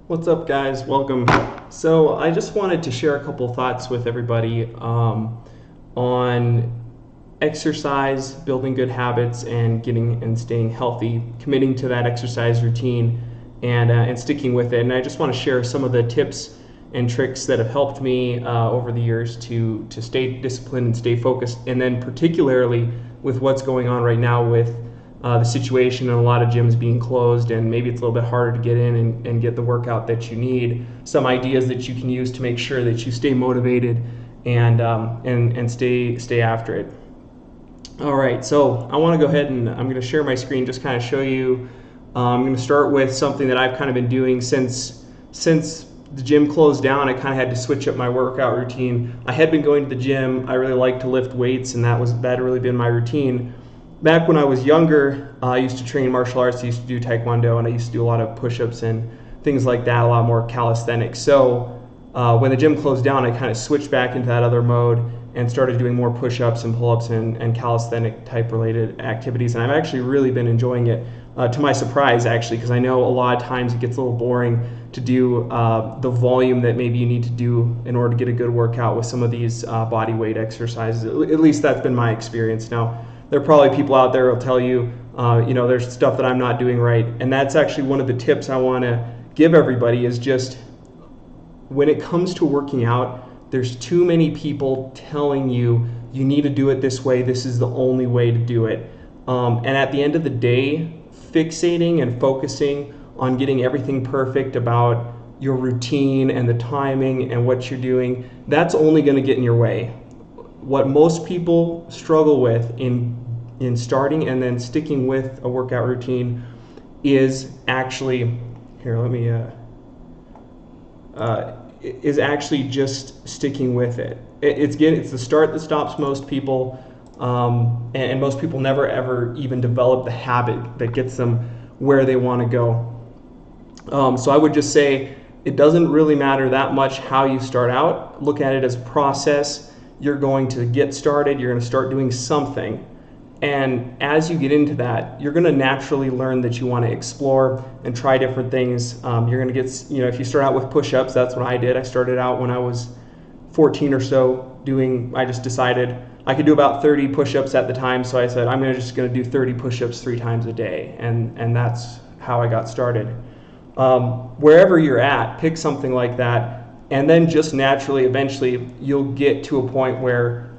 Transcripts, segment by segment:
What's up, guys? Welcome. So, I just wanted to share a couple thoughts with everybody on exercise, building good habits, and getting and staying healthy, committing to that exercise routine, and sticking with it. And I just want to share some of the tips and tricks that have helped me over the years to stay disciplined and stay focused, and then particularly with what's going on right now with the situation and a lot of gyms being closed, and maybe it's a little bit harder to get in and get the workout that you need. Some ideas that you can use to make sure that you stay motivated and stay after it. All right, so I want to go ahead and I'm going to share my screen, just kind of show you. I'm going to start with something that I've kind of been doing since the gym closed down. I kind of had to switch up my workout routine. I had been going to the gym. I really like to lift weights, and that had really been my routine. Back when I was younger, I used to train martial arts. I used to do taekwondo, and I used to do a lot of push-ups and things like that, a lot more calisthenics. So when the gym closed down, I kind of switched back into that other mode and started doing more push-ups and pull-ups and calisthenic type related activities. And I've actually really been enjoying it, to my surprise, actually, because I know a lot of times it gets a little boring to do the volume that maybe you need to do in order to get a good workout with some of these body weight exercises. At least that's been my experience. Now, there are probably people out there who will tell you, there's stuff that I'm not doing right. And that's actually one of the tips I want to give everybody is just when it comes to working out, there's too many people telling you, you need to do it this way. This is the only way to do it. And at the end of the day, fixating and focusing on getting everything perfect about your routine and the timing and what you're doing, that's only going to get in your way. What most people struggle with in starting and then sticking with a workout routine is actually is actually just sticking with it. It's the start that stops most people, and most people never ever even develop the habit that gets them where they want to go. So I would just say it doesn't really matter that much how you start out. Look at it as a process. You're going to get started, you're going to start doing something, and as you get into that, you're going to naturally learn that you want to explore and try different things. You're going to get, if you start out with push-ups, that's what I did. I started out when I was 14 or so I just decided I could do about 30 push-ups at the time, so I said I'm just going to do 30 push-ups 3 times a day, and that's how I got started. Wherever you're at, pick something like that. And then just naturally, eventually, you'll get to a point where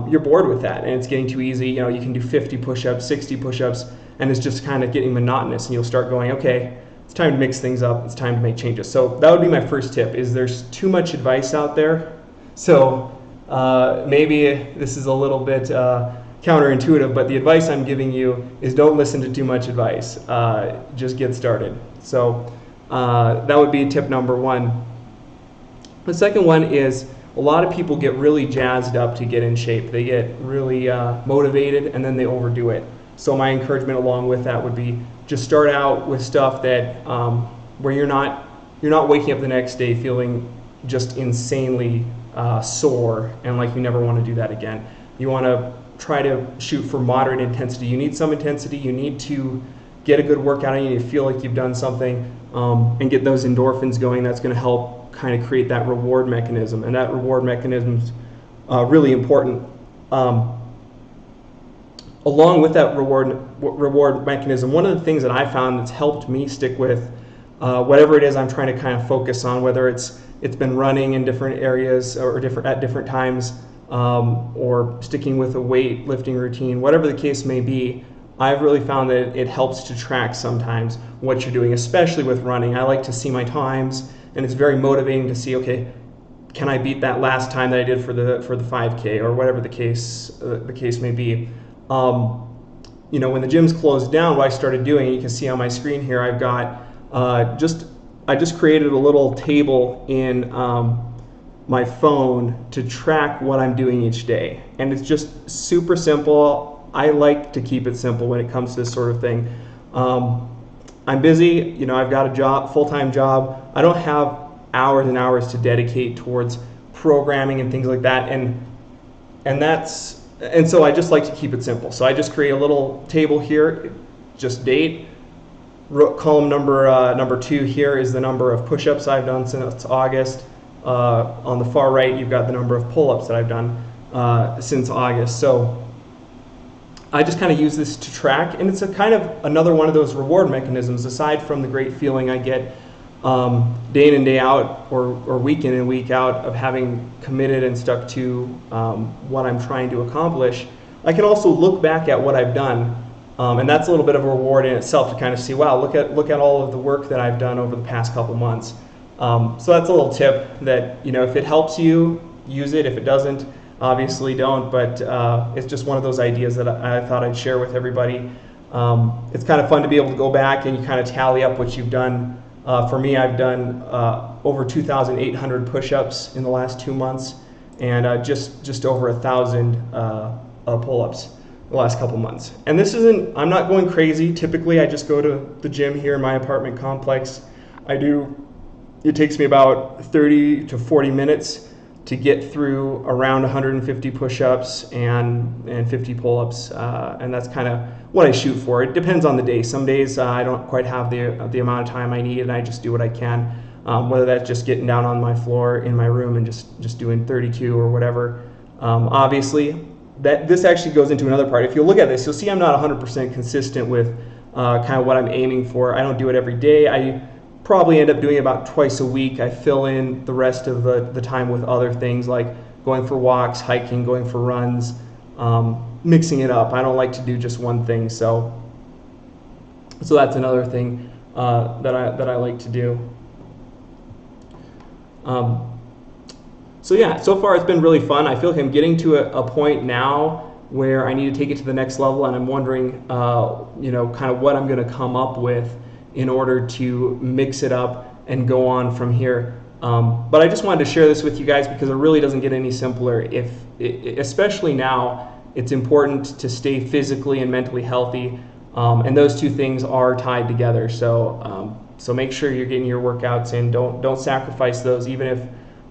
you're bored with that and it's getting too easy. You can do 50 push-ups, 60 push-ups, and it's just kind of getting monotonous. And you'll start going, okay, it's time to mix things up. It's time to make changes. So that would be my first tip, is there's too much advice out there. So maybe this is a little bit counterintuitive, but the advice I'm giving you is don't listen to too much advice. Just get started. So that would be tip number 1. The second one is a lot of people get really jazzed up to get in shape. They get really motivated and then they overdo it. So my encouragement along with that would be just start out with stuff that where you're not waking up the next day feeling just insanely sore and like you never want to do that again. You want to try to shoot for moderate intensity. You need some intensity. You need to get a good workout. You need to feel like you've done something and get those endorphins going. That's going to help kind of create that reward mechanism, and that reward mechanism is really important. Along with that reward mechanism, one of the things that I found that's helped me stick with whatever it is I'm trying to kind of focus on, whether it's been running in different areas or at different times, or sticking with a weightlifting routine, whatever the case may be, I've really found that it helps to track sometimes what you're doing, especially with running. I like to see my times, and it's very motivating to see, okay, can I beat that last time that I did for the 5K or whatever the case may be. When the gym's closed down, what I started doing, you can see on my screen here, I've got I just created a little table in my phone to track what I'm doing each day, and it's just super simple. I like to keep it simple when it comes to this sort of thing. I'm busy, I've got a full-time job. I don't have hours and hours to dedicate towards programming and things like that, and so I just like to keep it simple. So I just create a little table here, just date, Column number 2 here is the number of push-ups I've done since August. On the far right, you've got the number of pull-ups that I've done since August. So I just kind of use this to track, and it's a kind of another one of those reward mechanisms, aside from the great feeling I get day in and day out, or week in and week out, of having committed and stuck to what I'm trying to accomplish. I can also look back at what I've done, and that's a little bit of a reward in itself to kind of see, wow, look at all of the work that I've done over the past couple months. So that's a little tip that, if it helps you, use it. If it doesn't, obviously don't, but it's just one of those ideas that I thought I'd share with everybody. It's kind of fun to be able to go back and you kind of tally up what you've done. For me, I've done over 2,800 push-ups in the last 2 months, and just over 1,000 pull-ups the last couple months. And I'm not going crazy. Typically, I just go to the gym here in my apartment complex. It takes me about 30 to 40 minutes to get through around 150 push-ups and 50 pull-ups, and that's kind of what I shoot for. It depends on the day. Some days I don't quite have the amount of time I need, and I just do what I can, whether that's just getting down on my floor in my room and just doing 32 or whatever. Obviously, this actually goes into another part. If you look at this, you'll see I'm not 100% consistent with kind of what I'm aiming for. I don't do it every day. I probably end up doing it about twice a week. I fill in the rest of the time with other things like going for walks, hiking, going for runs, mixing it up. I don't like to do just one thing, so that's another thing that I like to do. So yeah, so far it's been really fun. I feel like I'm getting to a point now where I need to take it to the next level, and I'm wondering, kind of what I'm going to come up with in order to mix it up and go on from here. But I just wanted to share this with you guys because it really doesn't get any simpler. Especially now, it's important to stay physically and mentally healthy, and those two things are tied together. So make sure you're getting your workouts in. Don't sacrifice those, even if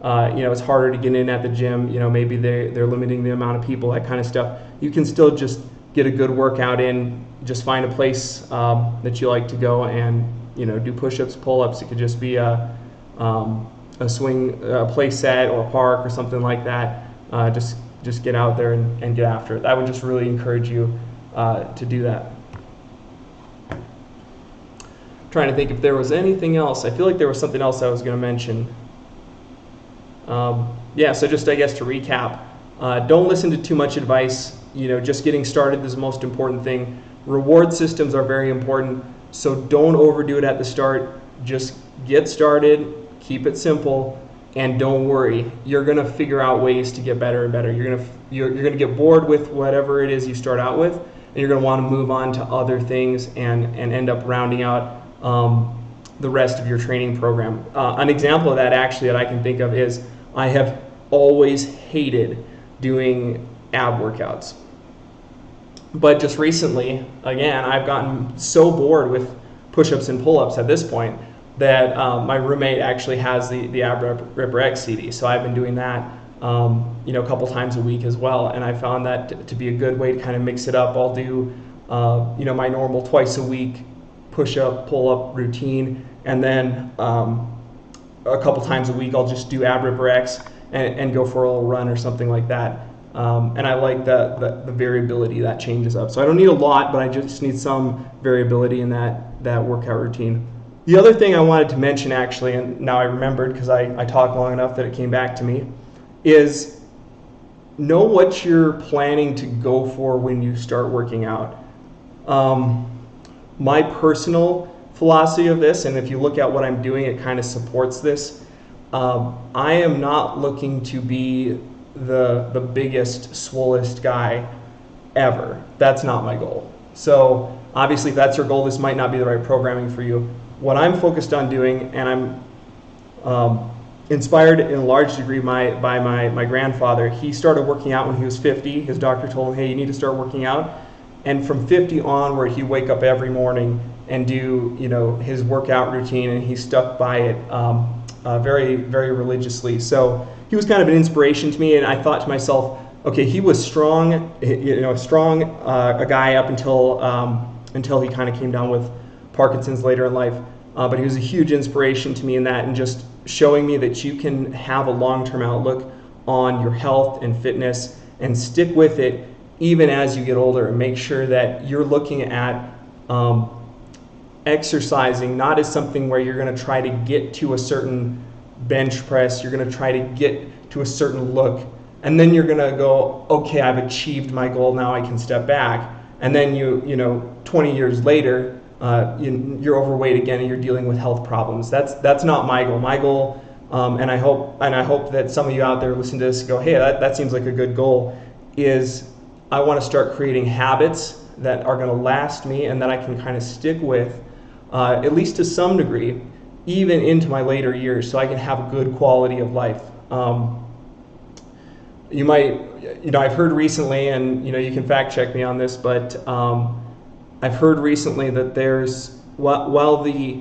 it's harder to get in at the gym. Maybe they're limiting the amount of people, that kind of stuff. You can still just get a good workout in. Just find a place that you like to go and do push-ups, pull-ups. It could just be a play set or a park or something like that. Just get out there and get after it. I would just really encourage you to do that. Trying to think if there was anything else. I feel like there was something else I was going to mention. So just, I guess, to recap, don't listen to too much advice. Just getting started is the most important thing. Reward systems are very important, so don't overdo it at the start. Just get started, keep it simple, and don't worry. You're going to figure out ways to get better and better. You're going to get bored with whatever it is you start out with, and you're going to want to move on to other things and end up rounding out the rest of your training program. An example of that, actually, that I can think of is I have always hated doing ab workouts. But just recently, again, I've gotten so bored with push-ups and pull-ups at this point that my roommate actually has the Ab Ripper X CD. So I've been doing that a couple times a week as well, and I found that to be a good way to kind of mix it up. I'll do my normal twice a week push-up, pull-up routine, and then a couple times a week I'll just do Ab Ripper X and go for a little run or something like that. And I like the variability that changes up. So I don't need a lot, but I just need some variability in that workout routine. The other thing I wanted to mention, actually, and now I remembered because I talked long enough that it came back to me, is know what you're planning to go for when you start working out. My personal philosophy of this, and if you look at what I'm doing, it kind of supports this. I am not looking to be the biggest, swollest guy ever. That's not my goal. So obviously, if that's your goal, this might not be the right programming for you. What I'm focused on doing, and I'm inspired in a large degree by my grandfather. He started working out when he was 50. His doctor told him, hey, you need to start working out. And from 50 onward, he'd wake up every morning and do his workout routine, and he stuck by it very, very religiously. So he was kind of an inspiration to me, and I thought to myself, okay, he was strong, a guy up until he kind of came down with Parkinson's later in life. But he was a huge inspiration to me in that, and just showing me that you can have a long-term outlook on your health and fitness and stick with it even as you get older, and make sure that you're looking at exercising not as something where you're going to try to get to a certain bench press, you're going to try to get to a certain look, and then you're going to go, okay, I've achieved my goal, now I can step back. And then you know 20 years later, you're overweight again and you're dealing with health problems. That's not my goal. My goal, and I hope that some of you out there listening to this go, hey, that seems like a good goal, is I want to start creating habits that are going to last me and that I can kind of stick with, at least to some degree, even into my later years, so I can have a good quality of life. I've heard recently, and you can fact check me on this, but I've heard recently that there's, while the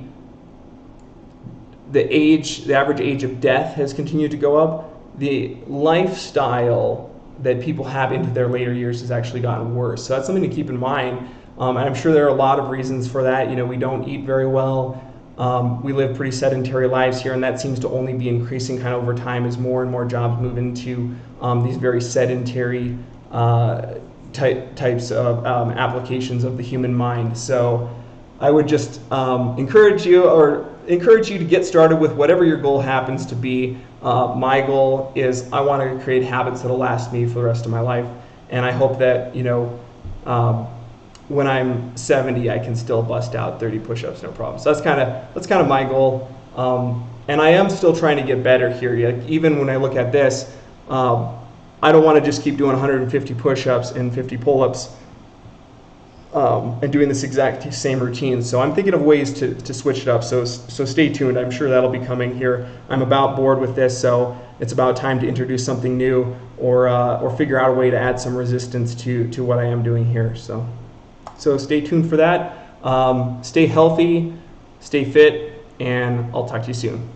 average age of death has continued to go up, the lifestyle that people have into their later years has actually gotten worse. So that's something to keep in mind. And I'm sure there are a lot of reasons for that. We don't eat very well. We live pretty sedentary lives here, and that seems to only be increasing kind of over time as more and more jobs move into these very sedentary types of applications of the human mind. So I would just encourage you to get started with whatever your goal happens to be. My goal is I want to create habits that'll last me for the rest of my life, and I hope that when I'm 70, I can still bust out 30 push-ups, no problem. So that's kind of my goal, and I am still trying to get better here. Even when I look at this, I don't want to just keep doing 150 push-ups and 50 pull-ups and doing this exact same routine. So I'm thinking of ways to switch it up. So stay tuned. I'm sure that'll be coming here. I'm about bored with this, so it's about time to introduce something new, or figure out a way to add some resistance to what I am doing here. So stay tuned for that. Stay healthy, stay fit, and I'll talk to you soon.